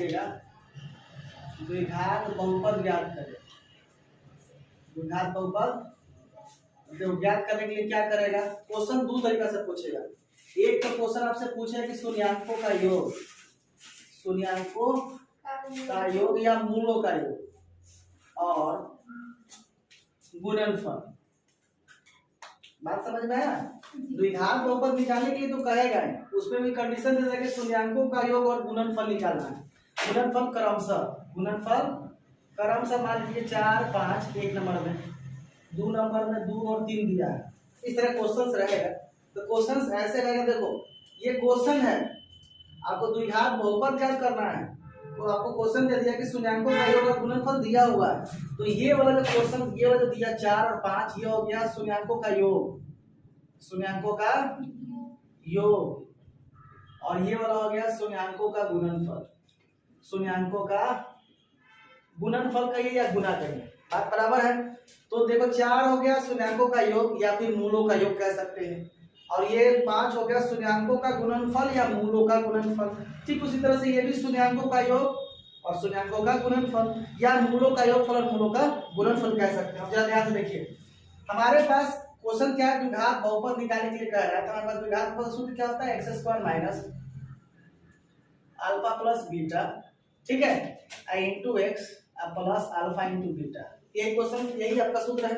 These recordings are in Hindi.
पूछेगा द्विघात बहुपद ज्ञात करें। द्विघात बहुपद तो ज्ञात करने के लिए क्या करेगा, क्वेश्चन दो तरीका से पूछेगा। एक तो क्वेश्चन आपसे पूछेगा कि शून्याङ्कों का योग, शून्याङ्कों का योग या मूलों का योग और गुणनफल। बात समझ में आया। द्विघात बहुपद निकालने के लिए तो कहेगा, उसमें भी कंडीशन दे देगा कि शून्याङ्कों का योग और गुणनफल निकालना है। गुणनफल क्रमशः मान लीजिए 4 5 एक नंबर में, 2 नंबर में 2 और 3 दिया है। इस तरह क्वेश्चंस रहेगा। तो क्वेश्चंस ऐसे रहेगा, देखो ये क्वेश्चन है, आपको द्विघात बहुपद ज्ञात करना है, तो आपको क्वेश्चन दे दिया कि शून्याङ्कों का योग और गुणनफल दिया हुआ है। तो ये वाला जो क्वेश्चन, ये वाला जो दिया 4 और 5, ये हो गया शून्याङ्कों का योग, शून्याङ्कों का योग, और ये वाला हो गया शून्याङ्कों का गुणनफल। शून्याङ्कों का गुणनफल कहिए या गुना कहिए, बात बराबर है। तो देखो 4 हो गया शून्याङ्कों का योग या फिर मूलों का योग कह सकते हैं, और ये 5 हो गया शून्याङ्कों का गुणनफल या मूलों का गुणनफल। ठीक उसी तरह से ये भी शून्याङ्कों का योग और शून्याङ्कों का गुणनफल या मूलों का योगफल और मूलों का गुणनफल कह सकते हैं। जरा ध्यान से देखिए, हमारे पास क्वेश्चन क्या है, द्विघात बहुपद निकालने के लिए कह रहा है। तो हमारे पास द्विघात बहुपद सूत्र क्या होता है, x² minus alpha plus beta, ठीक है, into x plus alpha into beta. ये क्वेश्चन, यही आपका सूत्र है।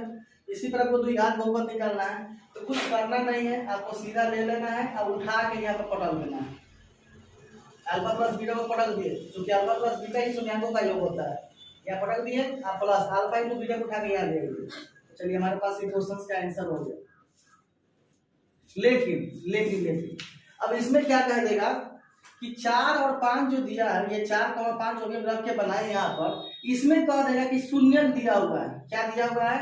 इसी पर आपको द्विघात बहुपद निकालना है, तो कुछ करना नहीं है, आपको सीधा ले लेना है और उठा के यहाँ पर पटक देना है। अल्फा प्लस बीटा को पटक दिए, क्योंकि अल्फा प्लस बीटा ही शून्याङ्कों का योग होता है। यहाँ पटक दिए आप प्लस अल्फा इंटू बीटा को उठा के यहाँ ले गए। चलिए हमारे पास ये क्वेश्चन का आंसर हो गया। लेकिन अब इसमें क्या कह देगा कि 4 और 5 जो दिया है, ये 4, 5 हो गए, रख के बनाए यहाँ पर। इसमें कह देगा कि शून्यक दिया हुआ है। क्या दिया हुआ है,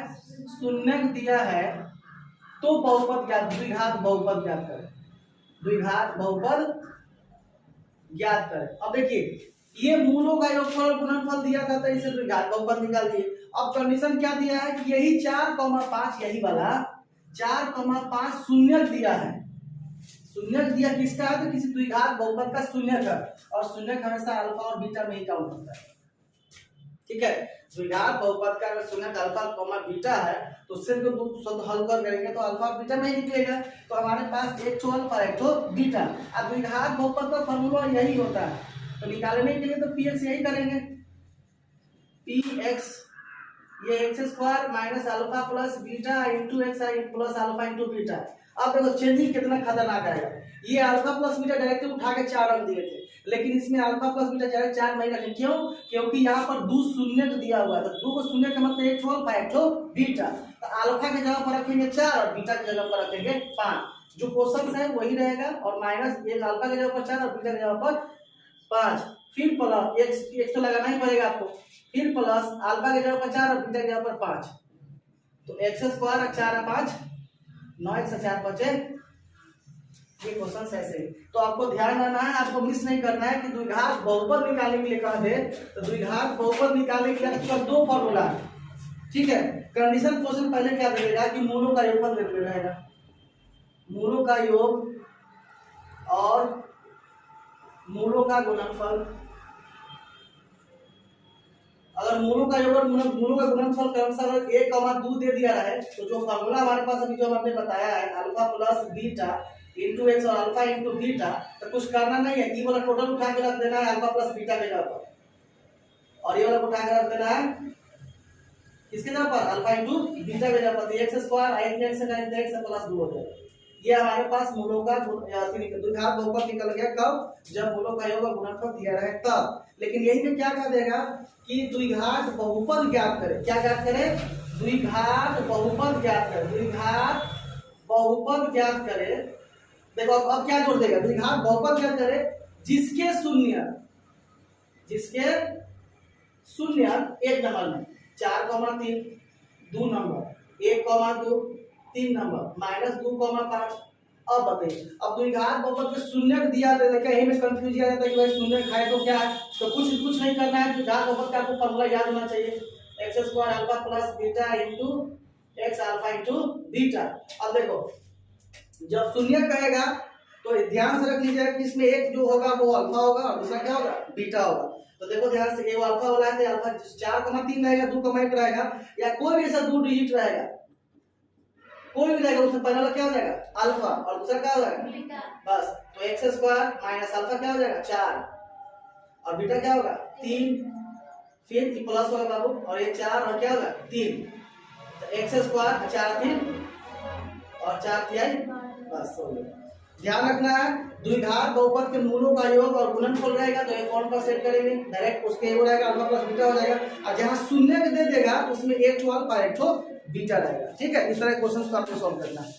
शून्यक दिया है, तो बहुपद ज्ञात, द्विघात बहुपद ज्ञात करें, द्विघात बहुपद ज्ञात करें। अब देखिए ये मूलों का योगफल और गुणनफल दिया था, तो इसे द्विघात बहुपद निकाल दिए। अब कंडीशन क्या दिया है कि यही 4, 5, यही वाला 4, 5 शून्यक दिया है। शून्यक दिया किसका है, तो किसी द्विघात बहुपद का शून्यक है, और शून्यक हमेशा अल्फा और बीटा में ही काउंट होता है। ठीक है, द्विघात बहुपद का अगर शून्यक अल्फा बीटा है, तो सिर्फ शुद्ध हल कर करेंगे तो अल्फा बीटा में ही निकलेगा। तो हमारे पास एक ठो अल्फा एक ठो बीटा। अब द्विघात बहुपद का फॉर्मूला यही होता है, तो निकालने के लिए तो px यही करेंगे, px ये x² minus alpha plus beta into x plus alpha into beta. अब देखो चेंजिंग कितना खतरनाक आएगा। ये अल्फा प्लस बीटा डायरेक्ट उठा के 4 रख दिए थे, लेकिन इसमें अल्फा प्लस बीटा डायरेक्ट 4 नहीं रखे। क्यों, क्योंकि यहाँ पर 2 शून्यक दिया हुआ है, तो 2 को शून्य का मतलब एक ठो अल्फा एक ठो बीटा। तो अल्फा की जगह पर रखेंगे 4 और बीटा की जगह पर रखेंगे 5। जो क्वेश्चन है वही रहेगा, और माइनस एक अल्फा की जगह पर 4 और बीटा की जगह पर 5, फिर प्लस एक तो लगाना ही पड़ेगा आपको, फिर प्लस अल्फा की जगह पर 4 और बीटा की जगह पर 5। तो x² और 4 और 5 9 1 से 4 बचे। ये क्वेश्चन ऐसे। तो आपको ध्यान रखना है, आपको मिस नहीं करना है कि द्विघात बहुपद निकालने के लिए कहा दे, तो द्विघात बहुपद निकालने के लिए आपका 2 फॉर्मूला है। ठीक है, कंडीशन क्वेश्चन पहले क्या देगा कि मूलों का योगफल दे रहेगा, मूलों का योग और मूलों का गुणनफल। अगर मूलों का योग और मूलों का गुणनफल क्रमशः 1, 2 दे दिया है, तो जो फॉर्मूला हमारे पास अभी जो हमने बताया है alpha plus beta into x और अल्फा इंटू बीटा, तो कुछ करना नहीं है, ये वाला टोटल उठा के रख देना है अल्फा प्लस बीटा के जगह पर, और ये वाला उठा के रख देना है किसके जगह पर, अल्फा इंटू बीटा के जगह पर। x² x प्लस 2 हो जाएगा। ये हमारे पास मूलों का द्विघात बहुपद निकल गया। कब, जब मूलों का योग और गुणनफल दिया रहे तब। लेकिन यही में क्या कह देगा कि द्विघात बहुपद ज्ञात करें। क्या ज्ञात करें, द्विघात बहुपद ज्ञात करें, द्विघात बहुपद ज्ञात करें। देखो अब क्या जोड़ देगा, द्विघात बहुपद ज्ञात करें जिसके शून्य एक नंबर में 4, 3 2 नंबर 1, 2 3 नंबर माइनस 2, 5। अब बताइए, अब द्विघात बहुपद के शून्यक दिया रहता है, कहीं में कंफ्यूज आ जाता है कि भाई शून्यक है तो क्या है। तो कुछ नहीं करना है, द्विघात बहुपद का आपको फॉर्मूला याद होना चाहिए, x² alpha plus beta into x alpha into beta. अब देखो जब शून्यक कहेगा तो ध्यान से रख लीजिएगा कि इसमें एक जो होगा वो अल्फा होगा और दूसरा क्या होगा, बीटा होगा। तो देखो ध्यान से, ये अल्फा वाला है तो अल्फा 4,3 रहेगा, 2,1 रहेगा, या कोई भी ऐसा 2 डिजिट रहेगा, कोई भी रहेगा, उसमें पहले वाला क्या हो जाएगा, अल्फा, और दूसरा क्या हो जाएगा, बस। तो एक्स स्क्वायर माइनस अल्फा क्या हो जाएगा, 4, और बीटा क्या होगा, 3, फिर प्लस होगा बाबू, और ये 4 और क्या होगा, 3। तो एक्स स्क्वायर 4 3 और 4 3, बस हो गया। ध्यान रखना है, द्विघात बहुपद के मूलों का योग और गुणनफल रहेगा तो ये फॉर्म पर सेट करेंगे, डायरेक्ट उसके हो जाएगा, अल्फा प्लस बीटा हो जाएगा। और जहां शून्य दे देगा उसमें एक ठो अल्फा एक ठो बीटा रहेगा। ठीक है, इस तरह क्वेश्चन को आपको सॉल्व करना है।